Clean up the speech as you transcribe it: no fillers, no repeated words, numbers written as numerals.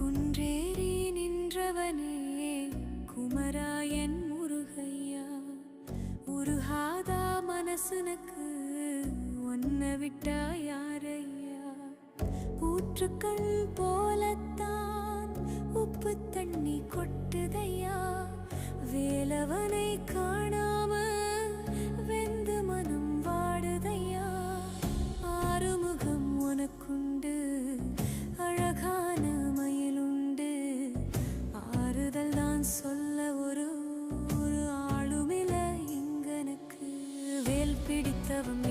குன்றேறி நின்றவனே குமராயன் முருகையா, உருகாதா மனசுனக்கு ஒன்ன விட்டா யாரையா? ஊற்றுக்கள் போலத்தான் உப்பு தண்ணி கொட்டுதையா, வேலவனை காணாம வெந்து மனம் வாடுதையா. ஆறுமுகம் உனக்குண்டு, அழகான மயிலுண்டு, ஆறுதல் தான் சொல்ல ஒரு ஆளுமில்ல இங்கனக்கு. வேல் பிடித்தவன்